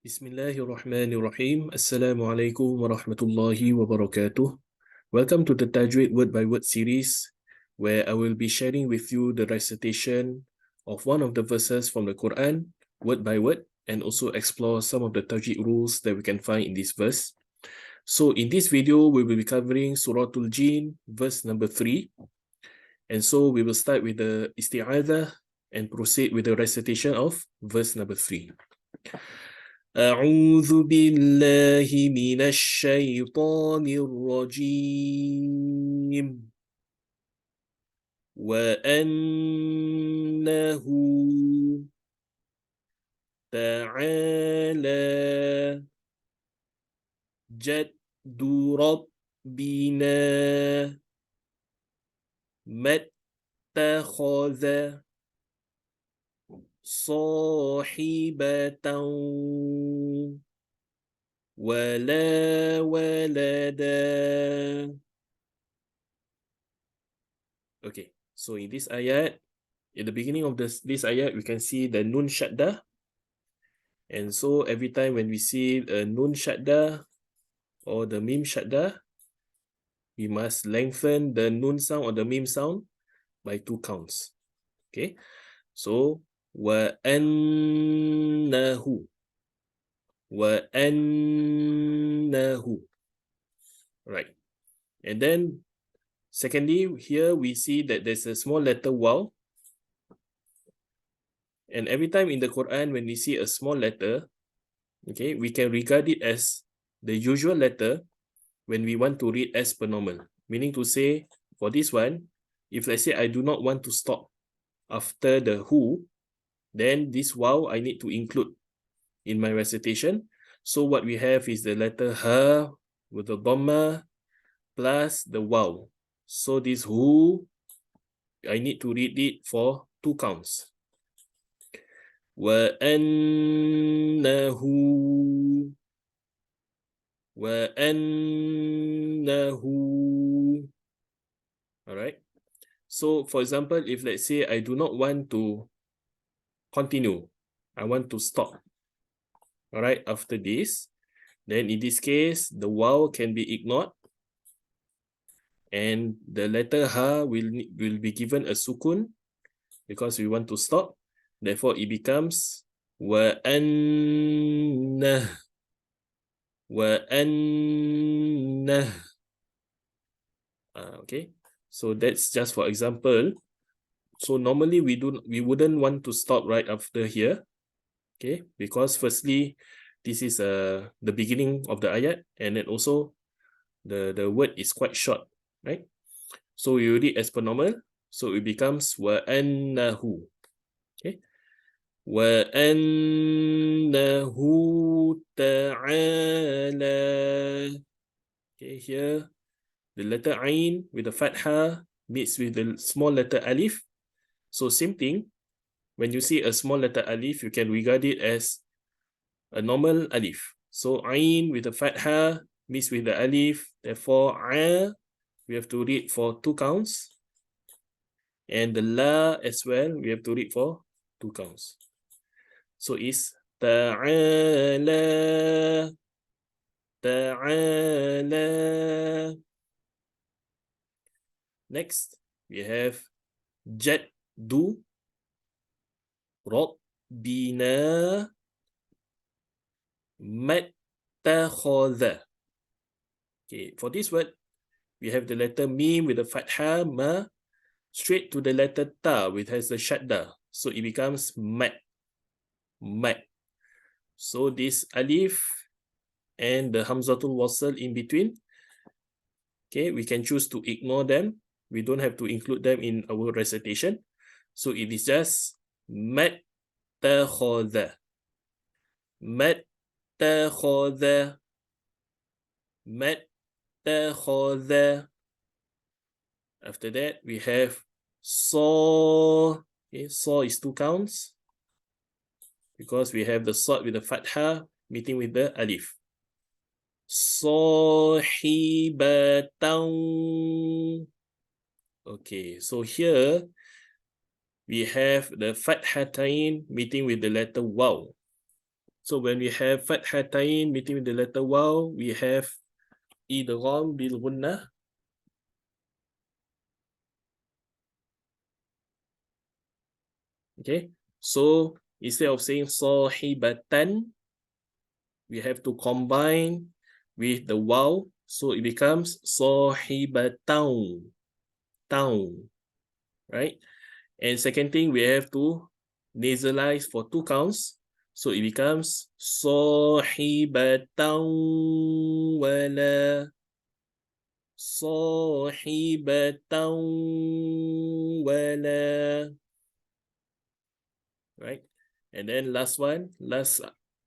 Bismillahirrahmanirrahim. Assalamualaikum warahmatullahi wabarakatuh. Welcome to the Tajweed Word by Word series, where I will be sharing with you the recitation of one of the verses from the Quran, word by word, and also explore some of the Tajweed rules that we can find in this verse. So in this video, we will be covering Surah Al-Jinn, verse number 3. And so we will start with the isti'adha and proceed with the recitation of verse number 3. أعوذ بالله من الشيطان الرجيم وأنه تعالى جد ربنا ما اتخذ صاحبة ولا ولدا. Okay, so in this ayat, in the beginning of this ayat, we can see the nun shaddah. And so every time when we see a nun shaddah or the mim shaddah, we must lengthen the nun sound or the mim sound by 2 counts. Okay, so وَأَنَّهُ وَأَنَّهُ. Right. And then secondly, here we see that there's a small letter waw. And every time in the Quran, when we see a small letter, okay, we can regard it as the usual letter when we want to read as per normal. Meaning to say, for this one, if let's say I do not want to stop after the who, then this waw I need to include in my recitation. So what we have is the letter ha with the dhamma plus the waw. So this who, I need to read it for 2 counts. وَأَنَّهُ وَأَنَّهُ. Alright. So for example, if let's say I do not want to continue, I want to stop. Alright, after this, then in this case, the waw can be ignored and the letter ha will be given a sukun because we want to stop. Therefore, it becomes وَأَنَّهُ وَأَنَّهُ. Okay, so that's just for example. So normally we wouldn't want to stop right after here, okay, because firstly this is the beginning of the ayat, and then also the word is quite short, right? So we read as per normal, so it becomes وَأَنَّهُ. Okay, وَأَنَّهُ تَعَالَى. Okay, here the letter ain with the fatha meets with the small letter alif. So same thing, when you see a small letter alif, you can regard it as a normal alif. So ain with the fatha meets with the alif, therefore a, we have to read for 2 counts. And the la as well, we have to read for 2 counts. So it's ta'ala, ta'ala. Next, we have jaddu rabbina mattakhadha. Okay, for this word, we have the letter mim with the fatha ma straight to the letter ta, which has the shadda. So it becomes mat. Mat. So this alif and the hamzatul wasl in between, okay, we can choose to ignore them. We don't have to include them in our recitation. So it is just mattakhadha. Mattakhadha. Mattakhadha. After that, we have saw. Okay, saw is 2 counts because we have the sod with the fatha meeting with the alif. Sahibatan. Okay, so here we have the fathatain meeting with the letter waw. So when we have fathatain between the letter waw, we have idgham bil gunnah. Okay, so instead of saying sahibatan, we have to combine with the waw, so it becomes sahibatau, town, right? And second thing, we have to nasalize for 2 counts, so it becomes sahibatau wala, sahibatau wala, right? And then last one,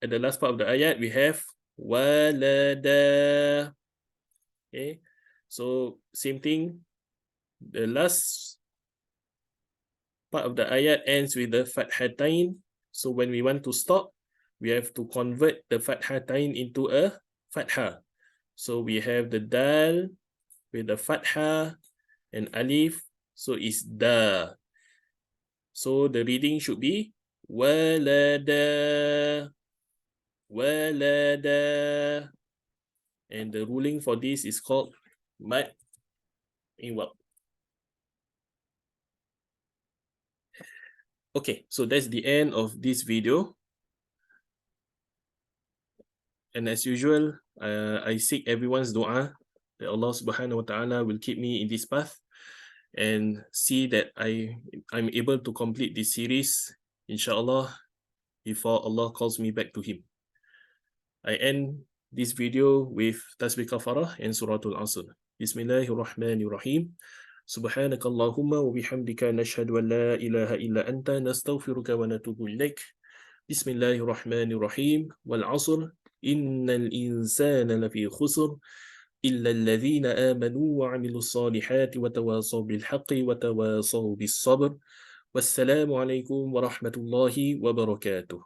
at the last part of the ayat, we have walada. Okay, so same thing. The last part of the ayat ends with the fathatain. So when we want to stop, we have to convert the fathatain into a fatha. So we have the dal with the fatha and alif. So it's da. So the reading should be walada, walada. And the ruling for this is called mad iwab. Okay, so that's the end of this video. And as usual, I seek everyone's dua that Allah subhanahu wa ta'ala will keep me in this path and see that I'm able to complete this series, inshallah, before Allah calls me back to Him. I end this video with Tasbih Kafarah and Suratul Asr. Bismillahirrahmanirrahim. Subhanakallahumma wa bihamdika nashhadu an la ilaha illa anta nastaghfiruka wa natubu ilaik. Bismillahirrahmanirrahim. Wal 'asr. Innal insana lafi khusr illa alladhina amanu wa 'amilus salihati wa tawasaw bil haqqi wa tawasaw bis sabr. Wassalamu alaikum warahmatullahi wabarakatuh.